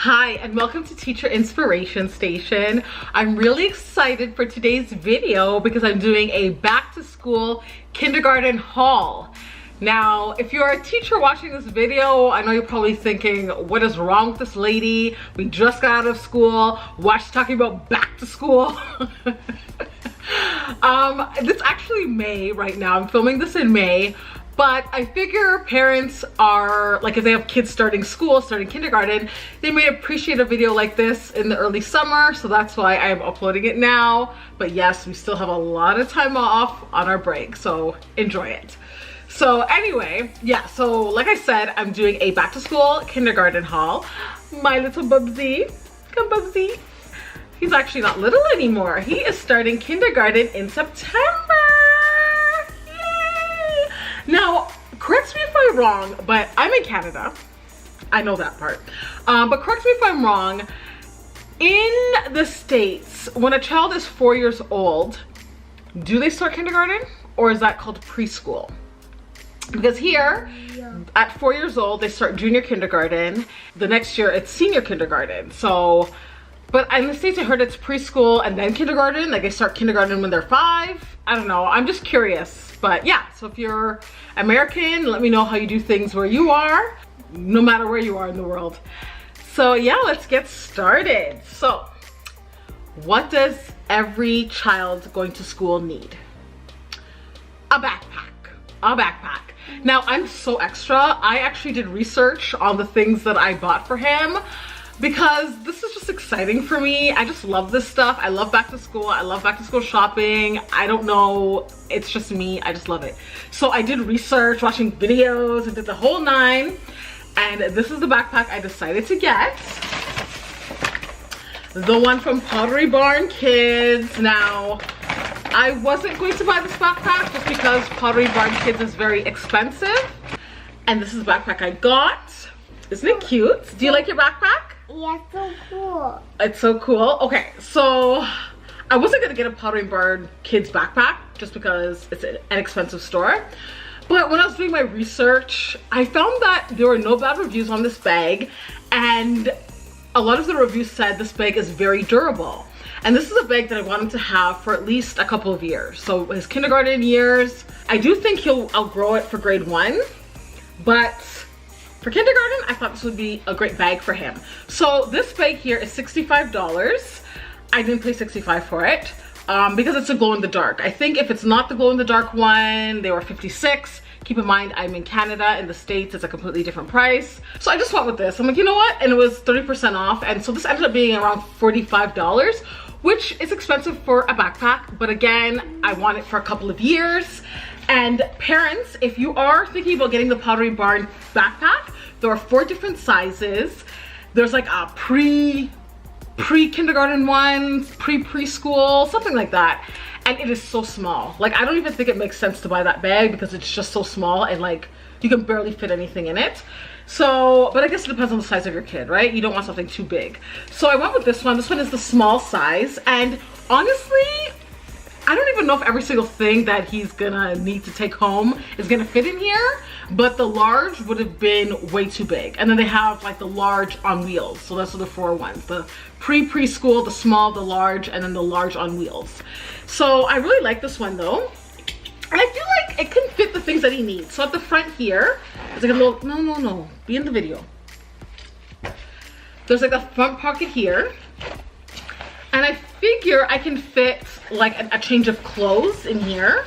Hi, and welcome to Teacher Inspiration Station. I'm really excited for today's video because I'm doing a back to school kindergarten haul. Now, if you're a teacher watching this video, I know you're probably thinking, what is wrong with this lady? We just got out of school. Why is she talking about back to school? It's actually May right now. I'm filming this in May. But I figure parents are, like if they have kids starting school, starting kindergarten, they may appreciate a video like this in the early summer. So that's why I'm uploading it now. But yes, we still have a lot of time off on our break, so enjoy it. So anyway, yeah, so like I said, I'm doing a back to school kindergarten haul. My little Bubsy, come Bubsy. He's actually not little anymore. He is starting kindergarten in September. Now, correct me if I'm wrong, but I'm in Canada. I know that part. But correct me if I'm wrong. In the States, when a child is 4 years old, do they start kindergarten? Or is that called preschool? Because here, at 4 years old, they start junior kindergarten. The next year, it's senior kindergarten. So, but in the States, I heard it's preschool and then kindergarten. Like they start kindergarten when they're 5. I don't know. I'm just curious. But yeah, so if you're American, let me know how you do things where you are, no matter where you are in the world. So yeah, let's get started. So what does every child going to school need? A backpack. A backpack. Now I'm so extra. I actually did research on the things that I bought for him, because this is just exciting for me. I just love this stuff. I love back to school. I love back to school shopping. I don't know, it's just me. I just love it. So I did research, watching videos, and did the whole 9. And this is the backpack I decided to get. The one from Pottery Barn Kids. Now, I wasn't going to buy this backpack just because Pottery Barn Kids is very expensive. And this is the backpack I got. Isn't it cute? Do you like your backpack? Yeah, it's so cool. It's so cool. Okay, so I wasn't gonna get a Pottery Barn Kids backpack just because it's an expensive store. But when I was doing my research, I found that there were no bad reviews on this bag, and a lot of the reviews said this bag is very durable. And this is a bag that I want him to have for at least a couple of years. So his kindergarten years, I do think he'll outgrow it for grade 1, but for kindergarten, I thought this would be a great bag for him. So this bag here is $65. I didn't pay $65 for it because it's a glow in the dark. I think if it's not the glow in the dark one, they were $56. Keep in mind, I'm in Canada. In the States, it's a completely different price. So I just went with this. I'm like, you know what? And it was 30% off. And so this ended up being around $45, which is expensive for a backpack. But again, I want it for a couple of years. And parents, if you are thinking about getting the Pottery Barn backpack, there are 4 different sizes. There's like a pre-kindergarten ones, preschool, something like that. And it is so small. Like, I don't even think it makes sense to buy that bag because it's just so small and like you can barely fit anything in it. So, but I guess it depends on the size of your kid, right? You don't want something too big. So I went with this one. This one is the small size. And honestly, I don't even know if every single thing that he's gonna need to take home is gonna fit in here, but the large would have been way too big. And then they have like the large on wheels. So those are the 4 ones. The preschool, the small, the large, and then the large on wheels. So I really like this one though. And I feel like it can fit the things that he needs. So at the front here, it's like a little, no, be in the video. There's like a front pocket here. And I figure I can fit like a change of clothes in here.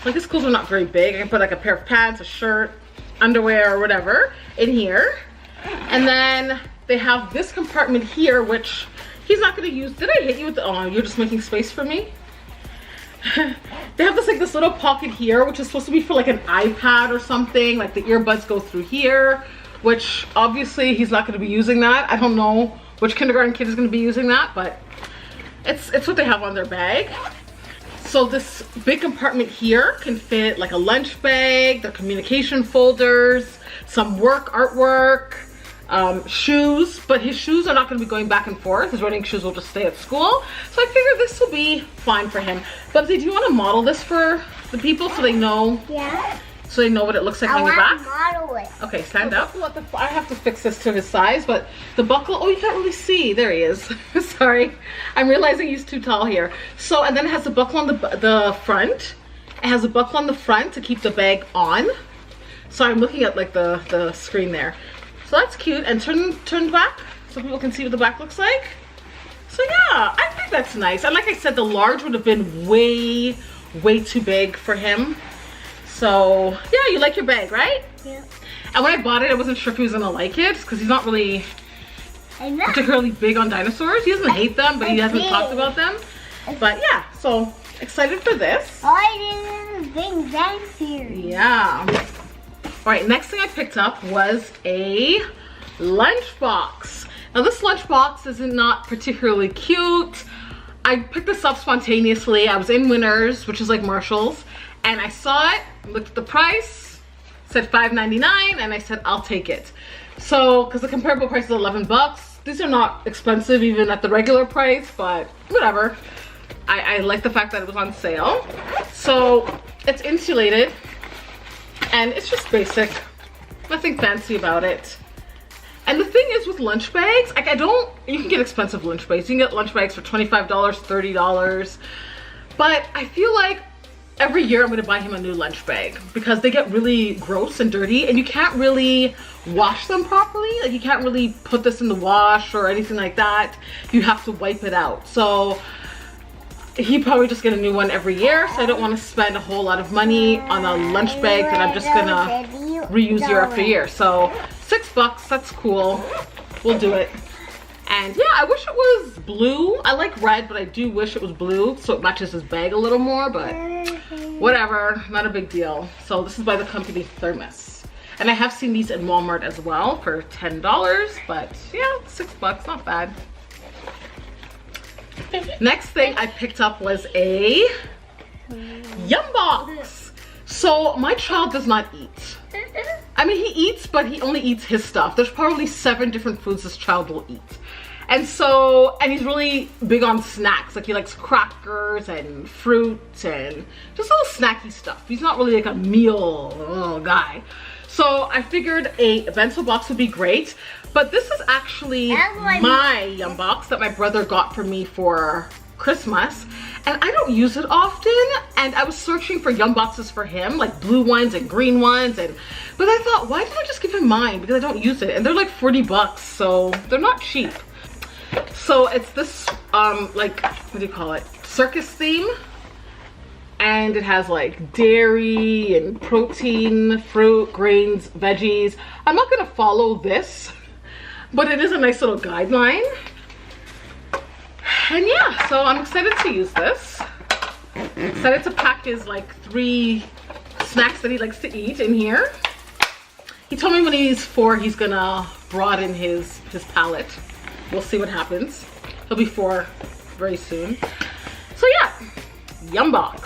Like these clothes are not very big. I can put like a pair of pants, a shirt, underwear, or whatever in here. And then they have this compartment here, which he's not gonna use. Did I hit you with the, oh, you're just making space for me? They have this little pocket here, which is supposed to be for like an iPad or something. Like the earbuds go through here, which obviously he's not gonna be using that. I don't know which kindergarten kid is gonna be using that, but it's what they have on their bag. So this big compartment here can fit like a lunch bag, their communication folders, some artwork, shoes, but his shoes are not going to be going back and forth. His running shoes will just stay at school. So I figure this will be fine for him. But do you want to model this for the people so they know? Yeah. so they know what it looks like on your back. Model it. Okay, stand up. I have to fix this to his size, but the buckle, oh, you can't really see. There he is. Sorry. I'm realizing he's too tall here. So, and then it has a buckle on the front. It has a buckle on the front to keep the bag on. So I'm looking at like the screen there. So that's cute. And turn back so people can see what the back looks like. So yeah, I think that's nice. And like I said, the large would have been way too big for him. So yeah, you like your bag, right? Yeah. And when I bought it, I wasn't sure if he was gonna like it because he's not really particularly big on dinosaurs. He doesn't hate them, but he hasn't talked about them. But yeah, so excited for this. All I did is Big Bang Theory. Yeah. All right, next thing I picked up was a lunchbox. Now this lunchbox is not particularly cute. I picked this up spontaneously. I was in Winners, which is like Marshall's, and I saw it, looked at the price, said $5.99, and I said, I'll take it. So, because the comparable price is 11 bucks. These are not expensive even at the regular price, but whatever. I like the fact that it was on sale. So, it's insulated, and it's just basic. Nothing fancy about it. And the thing is with lunch bags, like you can get expensive lunch bags. You can get lunch bags for $25, $30. But I feel like every year I'm gonna buy him a new lunch bag because they get really gross and dirty and you can't really wash them properly. Like you can't really put this in the wash or anything like that. You have to wipe it out. So he probably just get a new one every year. So I don't wanna spend a whole lot of money on a lunch bag that I'm just gonna reuse year after year. So $6, that's cool. We'll do it. And yeah, I wish it was blue. I like red, but I do wish it was blue so it matches his bag a little more, but whatever, not a big deal. So this is by the company Thermos. And I have seen these in Walmart as well for $10, but yeah, $6, not bad. Next thing I picked up was a Yumbox. So my child does not eat. I mean, he eats, but he only eats his stuff. There's probably 7 different foods this child will eat. And so, and he's really big on snacks. Like he likes crackers and fruit and just little snacky stuff. He's not really like a meal guy. So I figured a bento box would be great. But this is actually my Yumbox that my brother got for me for Christmas. And I don't use it often, and I was searching for Yumboxes for him, like blue ones and green ones, but I thought, why didn't I just give him mine? Because I don't use it, and they're like 40 bucks, so they're not cheap. So it's this, like, what do you call it? Circus theme, and it has like dairy and protein, fruit, grains, veggies. I'm not gonna follow this, but it is a nice little guideline. And yeah, so I'm excited to use this. Excited to pack his like 3 snacks that he likes to eat in here. He told me when he's 4, he's gonna broaden his palate. We'll see what happens. He'll be 4 very soon. So yeah, Yumbox.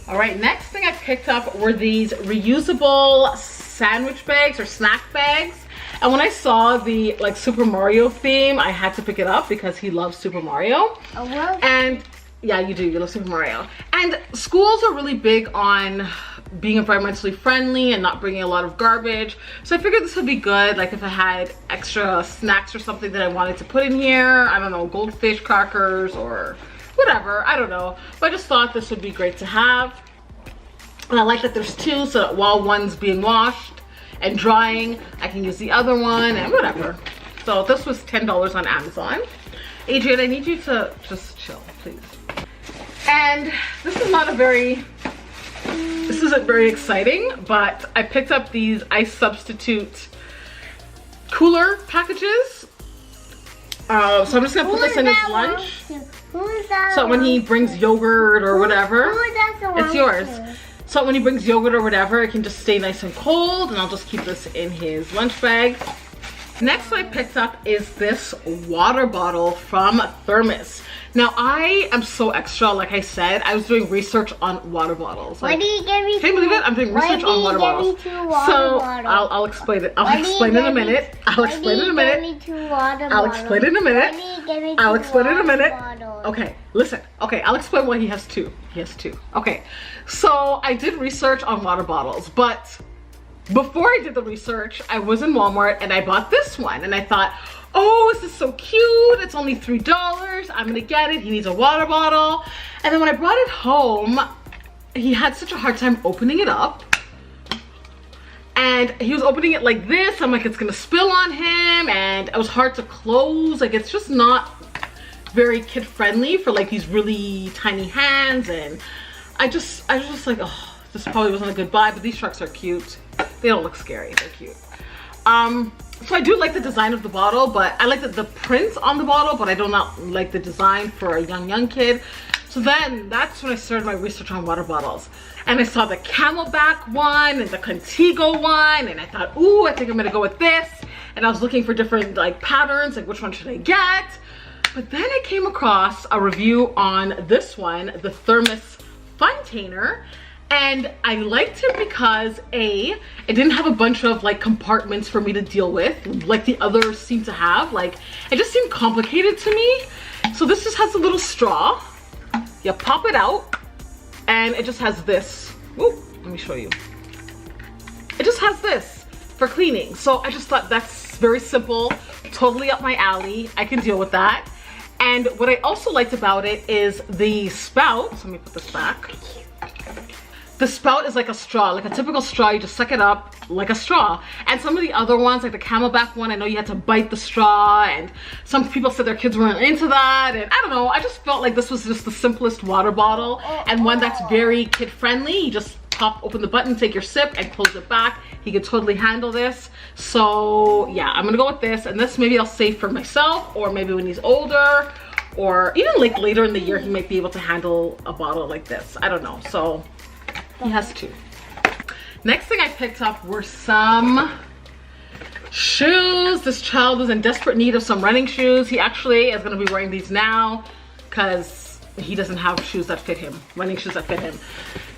All right, next thing I picked up were these reusable sandwich bags or snack bags. And when I saw the like Super Mario theme, I had to pick it up because he loves Super Mario. Oh, well. And yeah, you love Super Mario. And schools are really big on being environmentally friendly and not bringing a lot of garbage. So I figured this would be good, like if I had extra snacks or something that I wanted to put in here. I don't know, goldfish crackers or whatever, I don't know. But I just thought this would be great to have. And I like that there's 2, so that while one's being washed and drying, I can use the other one and whatever. So this was $10 on Amazon. Adrian, I need you to just chill, please. And this isn't very exciting, but I picked up these ice substitute cooler packages. So I'm just gonna put this in his lunch. So when he brings yogurt or whatever, it's yours. So when he brings yogurt or whatever, it can just stay nice and cold, and I'll just keep this in his lunch bag. Next I picked up is this water bottle from Thermos. Now I am so extra, like I said, I was doing research on water bottles. Like, why do you give me can you believe it? I'm doing research on water bottles. So I'll explain it. I'll explain in a minute. I'll explain in a minute. I'll explain in a minute. I'll explain in a minute. Okay, listen. Okay, I'll explain why he has two. He has two. Okay, so I did research on water bottles, but before I did the research, I was in Walmart and I bought this one and I thought, oh, this is so cute. It's only $3. I'm gonna get it. He needs a water bottle. And then when I brought it home, he had such a hard time opening it up. And he was opening it like this. I'm like, it's gonna spill on him, and it was hard to close. Like, it's just not very kid friendly for like these really tiny hands. And I was just like, oh, this probably wasn't a good buy, but these sharks are cute. They don't look scary, they're cute. So I do like the design of the bottle, but I like the print on the bottle, but I do not like the design for a young kid. So then that's when I started my research on water bottles. And I saw the Camelback one and the Contigo one, and I thought, ooh, I think I'm gonna go with this. And I was looking for different like patterns, like which one should I get? But then I came across a review on this one, the Thermos Funtainer. And I liked it because A, it didn't have a bunch of like compartments for me to deal with like the others seem to have. Like, it just seemed complicated to me. So this just has a little straw. You pop it out and it just has this. Ooh, let me show you. It just has this for cleaning. So I just thought that's very simple, totally up my alley. I can deal with that. And what I also liked about it is the spout. So let me put this back. The spout is like a straw, like a typical straw. You just suck it up like a straw. And some of the other ones, like the Camelback one, I know you had to bite the straw, and some people said their kids weren't into that. And I don't know, I just felt like this was just the simplest water bottle and one that's very kid friendly. You just open the button, take your sip and close it back. He could totally handle this. So yeah, I'm gonna go with this, and this maybe I'll save for myself, or maybe when he's older, or even like later in the year, he might be able to handle a bottle like this. I don't know, so he has two. Next thing I picked up were some shoes. This child was in desperate need of some running shoes. He actually is gonna be wearing these now because he doesn't have shoes that fit him, running shoes that fit him.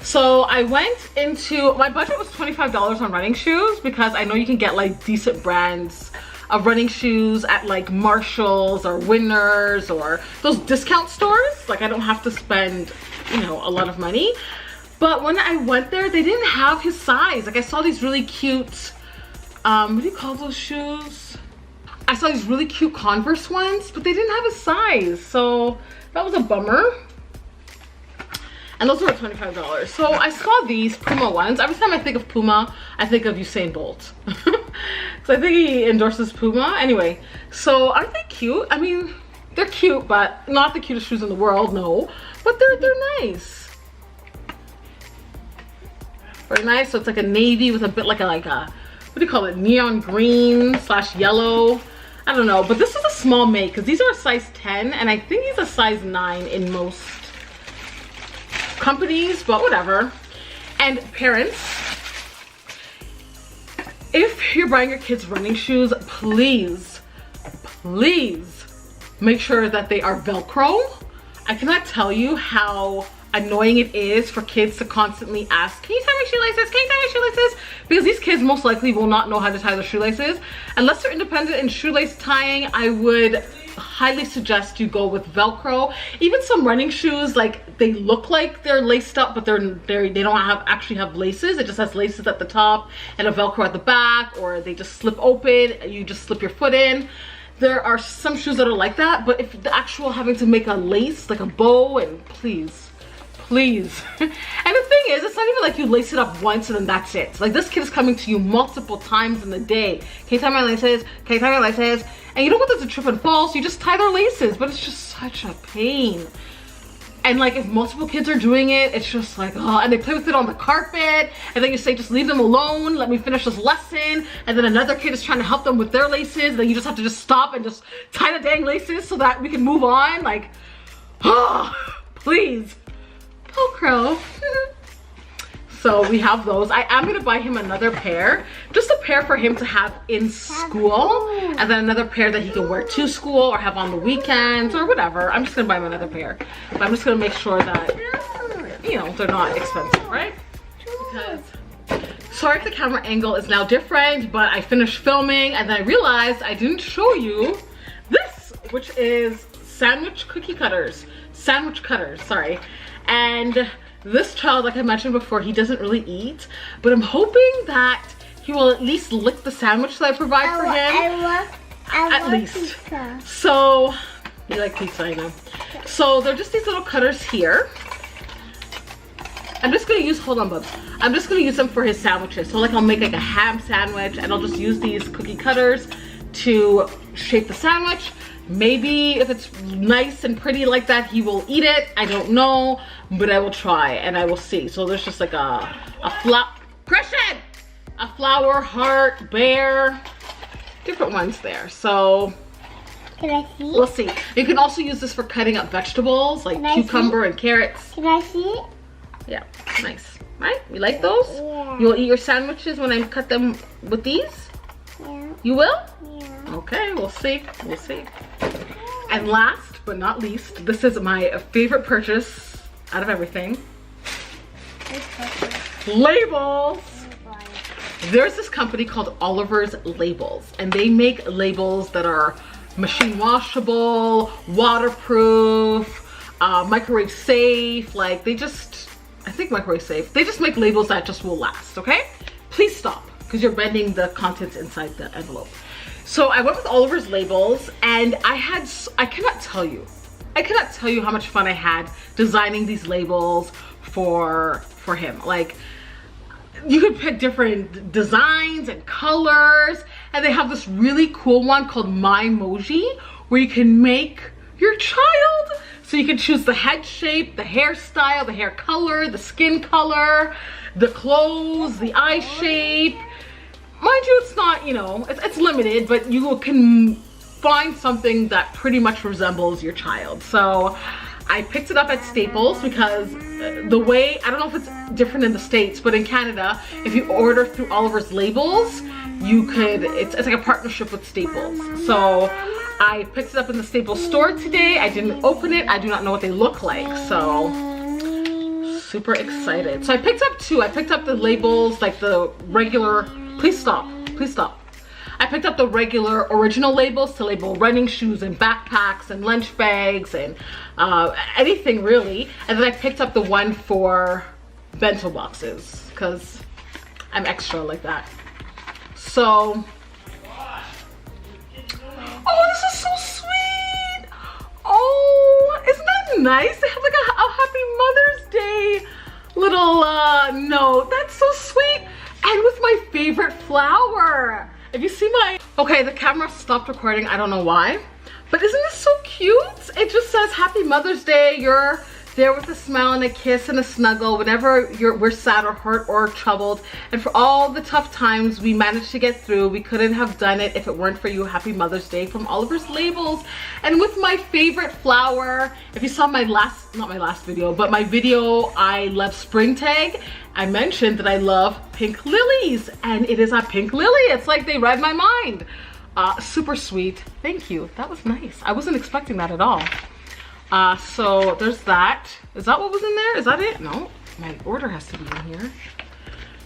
So I went into, my budget was $25 on running shoes because I know you can get like decent brands of running shoes at like Marshall's or Winners or those discount stores. Like, I don't have to spend, you know, a lot of money. But when I went there, they didn't have his size. Like, I saw these really cute, what do you call those shoes? I saw these really cute Converse ones, but they didn't have his size. So that was a bummer. And those were $25. So I saw these Puma ones. Every time I think of Puma, I think of Usain Bolt. So I think he endorses Puma. Anyway, so aren't they cute? I mean, they're cute, but not the cutest shoes in the world, no. But they're nice. Very nice. So it's like a navy with a bit like a what do you call it, neon green / yellow. I don't know, but this is a small make because these are a size 10 and I think he's a size 9 in most companies, but whatever. And parents, if you're buying your kids running shoes, please make sure that they are Velcro. I cannot tell you how annoying it is for kids to constantly ask, can you tie my shoelaces? Can you tie my shoelaces? Because these kids most likely will not know how to tie their shoelaces. Unless they're independent in shoelace tying, I would highly suggest you go with Velcro. Even some running shoes, like, they look like they're laced up, but they don't actually have laces. It just has laces at the top and a Velcro at the back, or they just slip open, you just slip your foot in. There are some shoes that are like that, but if the actual having to make a lace, like a bow, and please. And the thing is, it's not even like you lace it up once and then that's it. Like, this kid is coming to you multiple times in the day. Can you tie my laces? Can you tie my laces? And you don't want them to trip and fall, so you just tie their laces, but it's just such a pain. And like, if multiple kids are doing it, it's just like, oh, and they play with it on the carpet, and then you say, just leave them alone, let me finish this lesson, and then another kid is trying to help them with their laces, and then you just have to just stop and just tie the dang laces so that we can move on. Like, oh, please. Velcro. So we have those. I am gonna buy him another pair, just a pair for him to have in school, and then another pair that he can wear to school or have on the weekends or whatever. I'm just gonna buy him another pair, but I'm just gonna make sure that, you know, they're not expensive, right? Because, sorry if the camera angle is now different, but I finished filming and then I realized I didn't show you this, which is sandwich cutters, sorry. And this child, like I mentioned before, he doesn't really eat, but I'm hoping that he will at least lick the sandwich that I provide for him. I at least. Pizza. So, you like pizza, I know. So they're just these little cutters here. I'm just gonna use, hold on, Bubs. I'm just gonna use them for his sandwiches. So like I'll make like a ham sandwich and I'll just use these cookie cutters to shape the sandwich. Maybe if it's nice and pretty like that, he will eat it. I don't know, but I will try and I will see. So there's just like a flower, heart, bear, different ones there. So can I see? We'll see. You can also use this for cutting up vegetables like cucumber and carrots. Can I see it? Yeah, nice. Right? You like those? Yeah. You'll eat your sandwiches when I cut them with these? Yeah. You will? Yeah. Okay, we'll see. We'll see. And last but not least, this is my favorite purchase out of everything. Labels. There's this company called Oliver's Labels, and they make labels that are machine washable, waterproof, microwave safe. Like they just, I think microwave safe. They just make labels that just will last, okay? Please stop, because you're bending the contents inside the envelope. So I went with Oliver's Labels, and I cannot tell you how much fun I had designing these labels for him. Like, you could pick different designs and colors, and they have this really cool one called My Emoji, where you can make your child. So you can choose the head shape, the hairstyle, the hair color, the skin color, the clothes, the eye shape. Mind you, it's not, you know, it's limited, but you can find something that pretty much resembles your child. So I picked it up at Staples because the way, I don't know if it's different in the States, but in Canada, if you order through Oliver's Labels, you could, it's like a partnership with Staples. So I picked it up in the Staples store today. I didn't open it. I do not know what they look like. So super excited. So I picked up two. I picked up the labels, like the regular, please stop, please stop. I picked up the regular original labels to label running shoes and backpacks and lunch bags and anything really. And then I picked up the one for bento boxes because I'm extra like that. So, oh, this is so sweet. Oh, isn't that nice? They have like a Happy Mother's Day little note. That's so sweet. And with my favorite flower. If you see my, okay, the camera stopped recording. I don't know why, but isn't this so cute? It just says Happy Mother's Day. You're there with a smile and a kiss and a snuggle whenever we're sad or hurt or troubled. And for all the tough times we managed to get through, we couldn't have done it if it weren't for you. Happy Mother's Day from Oliver's Labels. And with my favorite flower, if you saw my last, not my last video, but my video, I love spring tag, I mentioned that I love pink lilies, and it is a pink lily. It's like they read my mind. Super sweet. Thank you. That was nice. I wasn't expecting that at all. So there's that. Is that what was in there? Is that it? No, my order has to be in here.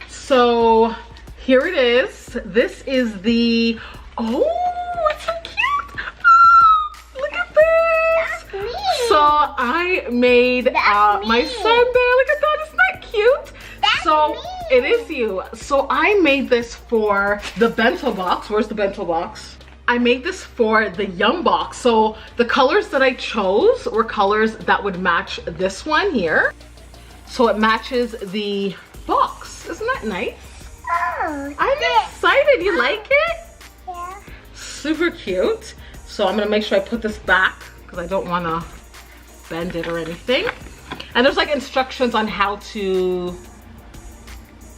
So here it is. This is the, oh, it's so cute. Oh, look at this. So I made my sundae. Look at that. Isn't that cute? So it is you. So I made this for the bento box. Where's the bento box? I made this for the Yumbox. So the colors that I chose were colors that would match this one here. So it matches the box. Isn't that nice? Oh, I'm excited. You like it? yeah. Super cute. So I'm gonna make sure I put this back because I don't wanna bend it or anything. And there's like instructions on how to,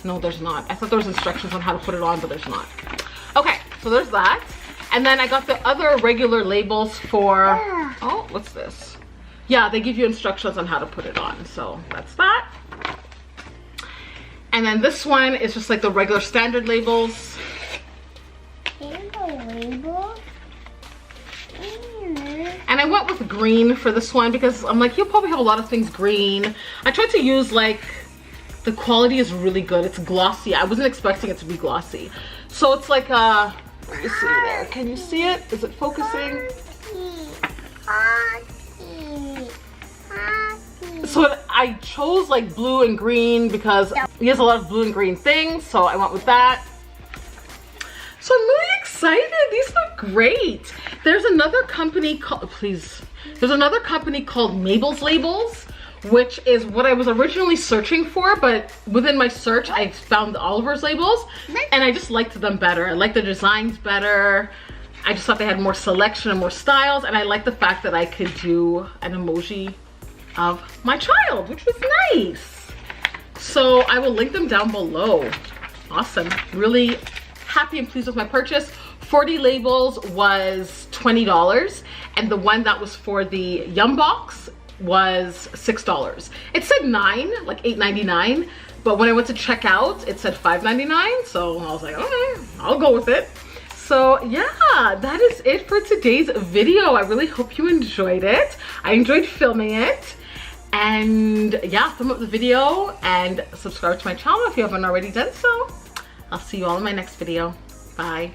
no, there's not. I thought there was instructions on how to put it on, but there's not. Okay, so there's that. And then I got the other regular labels for, oh, what's this? Yeah, they give you instructions on how to put it on. So that's that. And then this one is just like the regular standard labels. Label? And I went with green for this one because I'm like, you'll probably have a lot of things green. I tried to use like, the quality is really good. It's glossy. I wasn't expecting it to be glossy. So it's like a, let me see there. Can you see it? Is it focusing? Potty. Potty. So I chose like blue and green because he has a lot of blue and green things, so I went with that. So I'm really excited. These look great. There's another company called, there's another company called Mabel's Labels, which is what I was originally searching for, but within my search, I found Oliver's Labels, and I just liked them better. I liked the designs better. I just thought they had more selection and more styles, and I liked the fact that I could do an emoji of my child, which was nice. So I will link them down below. Awesome. Really happy and pleased with my purchase. 40 labels was $20, and the one that was for the Yumbox was $6. It said $9, like $8.99, but when I went to check out, it said $5.99, so I was like, okay, I'll go with it. So yeah, that is it for today's video. I really hope you enjoyed it. I enjoyed filming it. And yeah, thumb up the video and subscribe to my channel if you haven't already done so. I'll see you all in my next video. Bye.